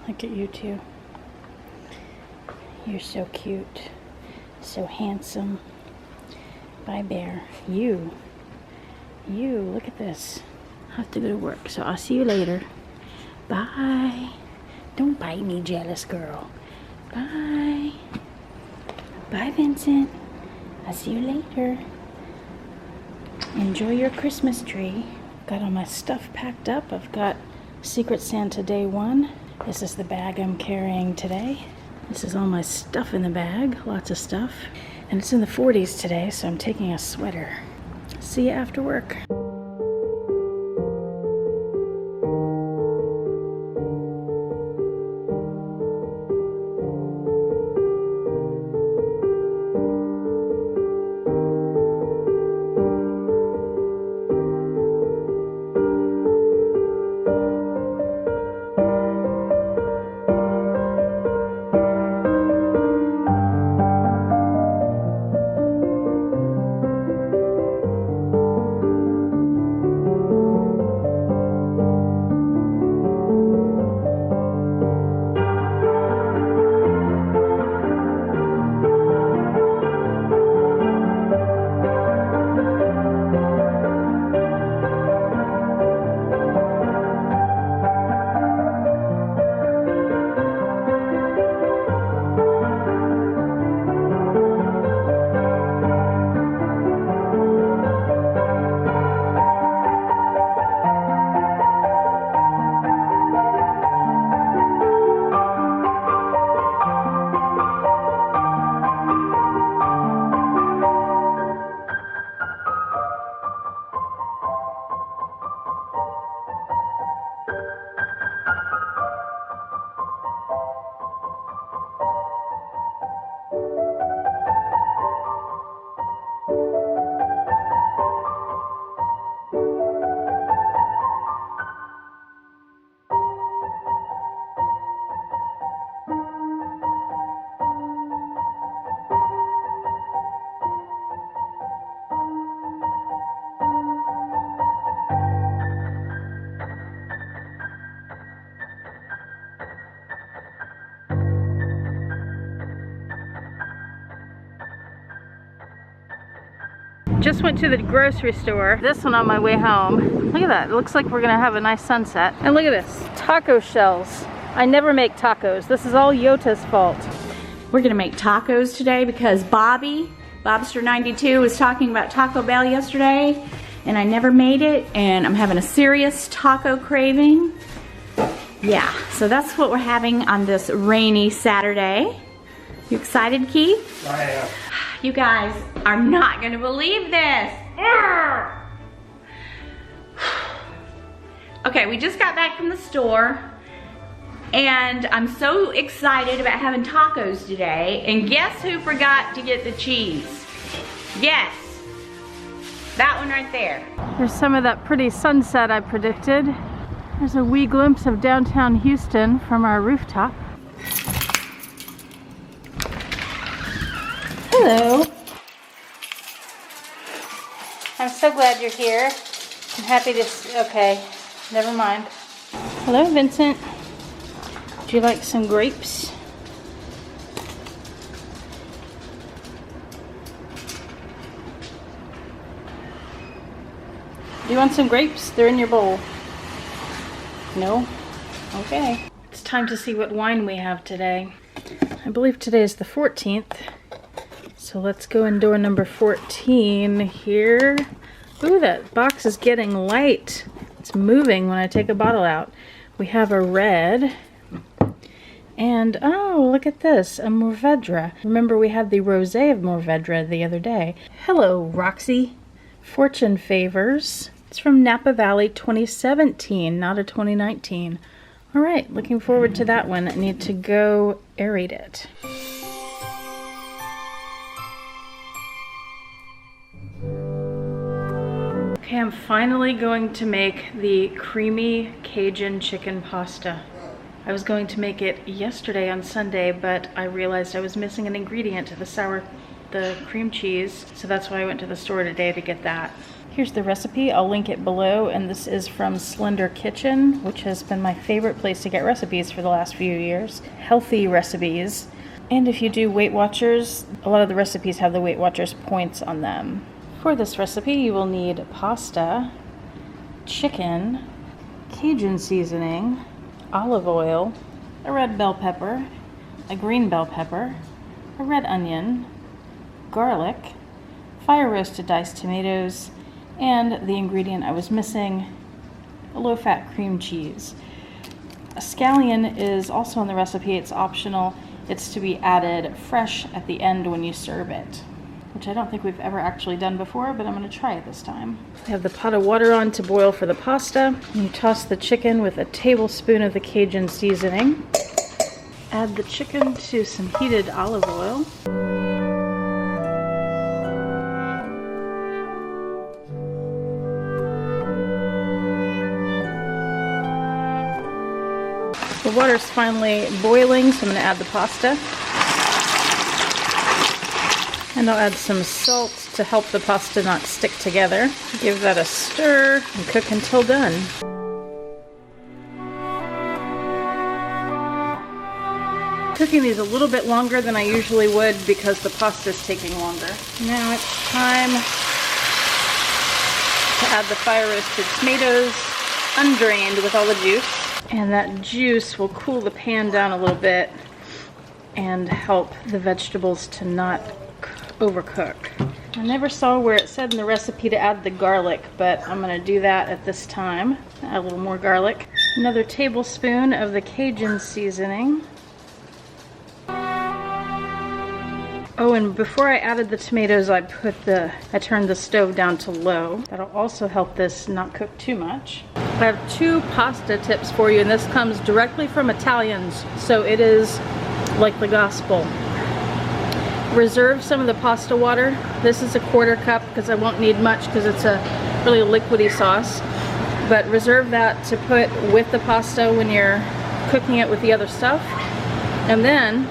Look at you two. You're so cute. So handsome. Bye, Bear. You, look at this. I have to go to work, so I'll see you later. Bye. Don't bite me, jealous girl. Bye. Bye, Vincent. I'll see you later. Enjoy your Christmas tree. Got all my stuff packed up. I've got Secret Santa Day 1. This is the bag I'm carrying today. This is all my stuff in the bag, lots of stuff. And it's in the 40s today, so I'm taking a sweater. See you after work. Just went to the grocery store. This one on my way home. Look at that. It looks like we're gonna have a nice sunset. And look at this. Taco shells. I never make tacos. This is all Yota's fault. We're gonna make tacos today because Bobster92 was talking about Taco Bell yesterday and I never made it and I'm having a serious taco craving. Yeah, so that's what we're having on this rainy Saturday. You excited, Keith? I am. You guys are not gonna believe this. Okay, we just got back from the store and I'm so excited about having tacos today. And guess who forgot to get the cheese? Yes, that one right there. There's some of that pretty sunset I predicted. There's a wee glimpse of downtown Houston from our rooftop. Hello. I'm so glad you're here. I'm happy to, okay, never mind. Hello, Vincent. Would you like some grapes? Do you want some grapes? They're in your bowl. No? Okay. It's time to see what wine we have today. I believe today is the 14th. So let's go in door number 14 here. Ooh, that box is getting light. It's moving when I take a bottle out. We have a red. And, oh, look at this, a Mourvedre. Remember we had the rosé of Mourvedre the other day. Hello, Roxy. Fortune Favors. It's from Napa Valley 2017, not a 2019. All right, looking forward to that one. I need to go aerate it. Okay, I'm finally going to make the creamy Cajun chicken pasta. I was going to make it yesterday on Sunday, but I realized I was missing an ingredient, the sour the cream cheese, so that's why I went to the store today to get that. Here's the recipe, I'll link it below, and this is from Slender Kitchen, which has been my favorite place to get recipes for the last few years. Healthy recipes. And if you do Weight Watchers, a lot of the recipes have the Weight Watchers points on them. For this recipe, you will need pasta, chicken, Cajun seasoning, olive oil, a red bell pepper, a green bell pepper, a red onion, garlic, fire roasted diced tomatoes, and the ingredient I was missing, a low-fat cream cheese. A scallion is also in the recipe. It's optional. It's to be added fresh at the end when you serve it, which I don't think we've ever actually done before, but I'm going to try it this time. I have the pot of water on to boil for the pasta. And you toss the chicken with a tablespoon of the Cajun seasoning. Add the chicken to some heated olive oil. The water's finally boiling, so I'm going to add the pasta. And I'll add some salt to help the pasta not stick together. Give that a stir and cook until done. Cooking these a little bit longer than I usually would because the pasta is taking longer. Now it's time to add the fire roasted tomatoes, undrained with all the juice. And that juice will cool the pan down a little bit and help the vegetables to not overcook. I never saw where it said in the recipe to add the garlic, but I'm going to do that at this time. Add a little more garlic. Another tablespoon of the Cajun seasoning. Oh, and before I added the tomatoes, I turned the stove down to low. That'll also help this not cook too much. I have 2 pasta tips for you, and this comes directly from Italians, so it is like the gospel. Reserve some of the pasta water. This is a 1/4 cup because I won't need much because it's a really liquidy sauce. But reserve that to put with the pasta when you're cooking it with the other stuff. And then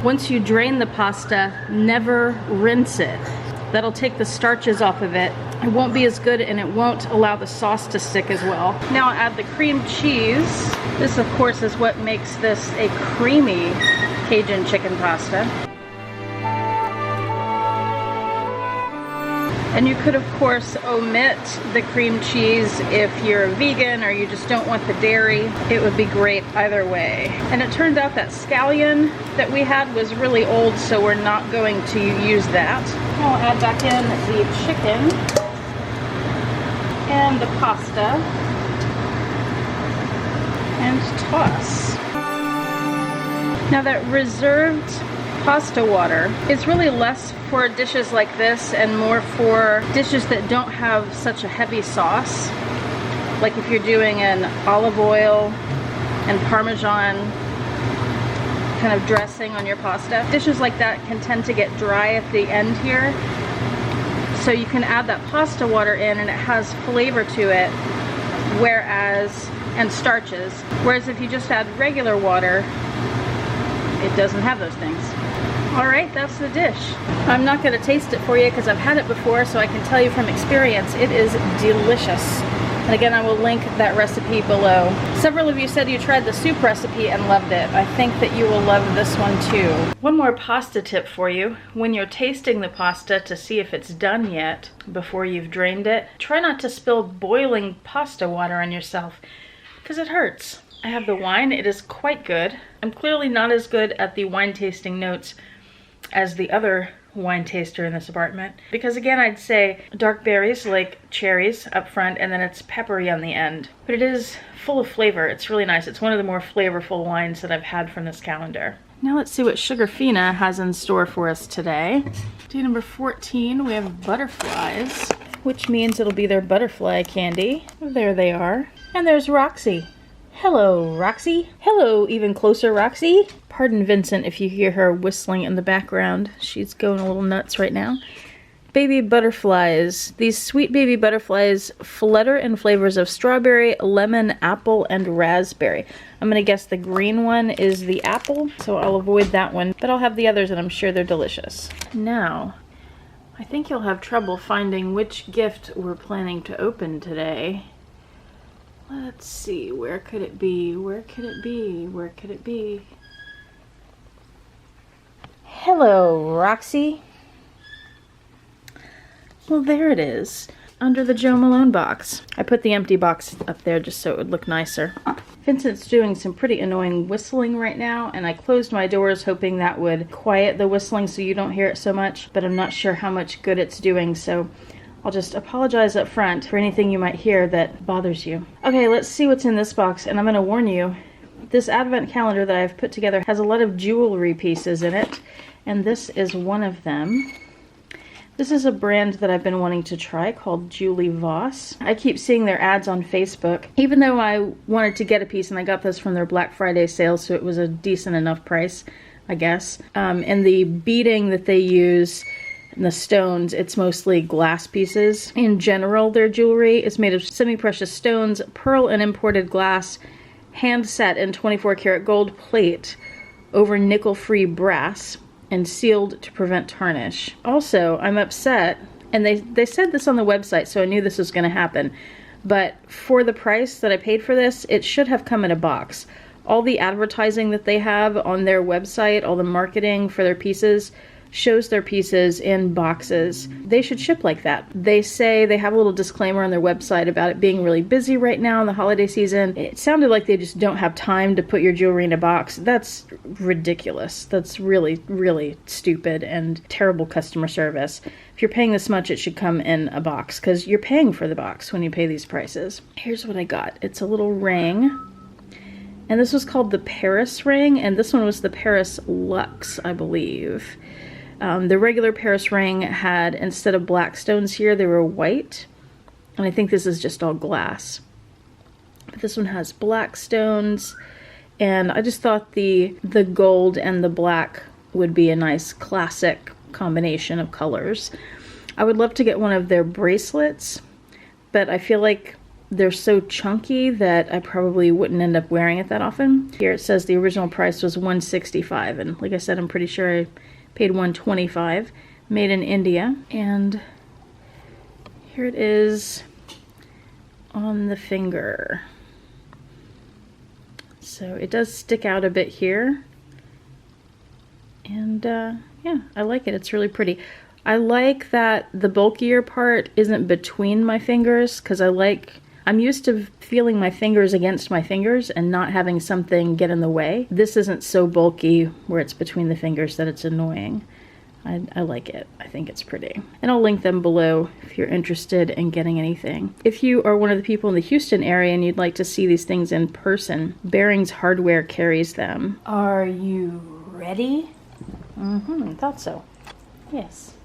once you drain the pasta, never rinse it. That'll take the starches off of it. It won't be as good and it won't allow the sauce to stick as well. Now I'll add the cream cheese. This of course is what makes this a creamy Cajun chicken pasta. And you could of course omit the cream cheese if you're a vegan or you just don't want the dairy. It would be great either way. And it turned out that scallion that we had was really old, so we're not going to use that. Now I'll add back in the chicken and the pasta and toss. Now that reserved pasta water is really less for dishes like this and more for dishes that don't have such a heavy sauce. Like if you're doing an olive oil and Parmesan kind of dressing on your pasta. Dishes like that can tend to get dry at the end here. So you can add that pasta water in and it has flavor to it, and starches. Whereas if you just add regular water, it doesn't have those things. All right, that's the dish. I'm not gonna taste it for you because I've had it before, so I can tell you from experience, it is delicious. And again, I will link that recipe below. Several of you said you tried the soup recipe and loved it. I think that you will love this one too. One more pasta tip for you. When you're tasting the pasta to see if it's done yet before you've drained it, try not to spill boiling pasta water on yourself because it hurts. I have the wine, it is quite good. I'm clearly not as good at the wine tasting notes as the other wine taster in this apartment, because again I'd say dark berries like cherries up front and then it's peppery on the end, but it is full of flavor. It's really nice. It's one of the more flavorful wines that I've had from this calendar. Now let's see what Sugarfina has in store for us today. Day number 14, we have butterflies, which means it'll be their butterfly candy. There they are. And there's Roxy. Hello, Roxy. Hello, even closer, Roxy. Pardon Vincent if you hear her whistling in the background. She's going a little nuts right now. baby butterflies. These sweet baby butterflies flutter in flavors of strawberry, lemon, apple, and raspberry. I'm gonna guess the green one is the apple, so I'll avoid that one, but I'll have the others and I'm sure they're delicious. Now, I think you'll have trouble finding which gift we're planning to open today. Let's see, where could it be? Where could it be? Where could it be? Hello, Roxy. Well, there it is, under the Joe Malone box. I put the empty box up there just so it would look nicer. Vincent's doing some pretty annoying whistling right now, and I closed my doors hoping that would quiet the whistling so you don't hear it so much, but I'm not sure how much good it's doing, so I'll just apologize up front for anything you might hear that bothers you. Okay, let's see what's in this box, and I'm gonna warn you, this advent calendar that I've put together has a lot of jewelry pieces in it, and this is one of them. This is a brand that I've been wanting to try called Julie Voss. I keep seeing their ads on Facebook, even though I wanted to get a piece, and I got this from their Black Friday sale, so it was a decent enough price, I guess. And the beading that they use, and the stones, it's mostly glass pieces. In general, their jewelry is made of semi-precious stones, pearl and imported glass, hand set in 24 karat gold plate over nickel-free brass, and sealed to prevent tarnish. Also, I'm upset, and they said this on the website, so I knew this was going to happen, but for the price that I paid for this, it should have come in a box. All the advertising that they have on their website, all the marketing for their pieces, shows their pieces in boxes. They should ship like that. They say they have a little disclaimer on their website about it being really busy right now in the holiday season. It sounded like they just don't have time to put your jewelry in a box. That's ridiculous. That's really, really stupid and terrible customer service. If you're paying this much, it should come in a box, because you're paying for the box when you pay these prices. Here's what I got. It's a little ring. And this was called the Paris ring, and this one was the Paris Luxe, I believe. The regular Paris ring had, instead of black stones here, they were white. And I think this is just all glass. But this one has black stones. And I just thought the gold and the black would be a nice classic combination of colors. I would love to get one of their bracelets, but I feel like they're so chunky that I probably wouldn't end up wearing it that often. Here it says the original price was $165, and like I said, I'm pretty sure I paid $125, made in India. And here it is on the finger. So it does stick out a bit here. And yeah, I like it. It's really pretty. I like that the bulkier part isn't between my fingers, because I'm used to feeling my fingers against my fingers and not having something get in the way. This isn't so bulky where it's between the fingers that it's annoying. I like it. I think it's pretty. And I'll link them below if you're interested in getting anything. If you are one of the people in the Houston area and you'd like to see these things in person, Bearings Hardware carries them. Are you ready? Thought so. Yes.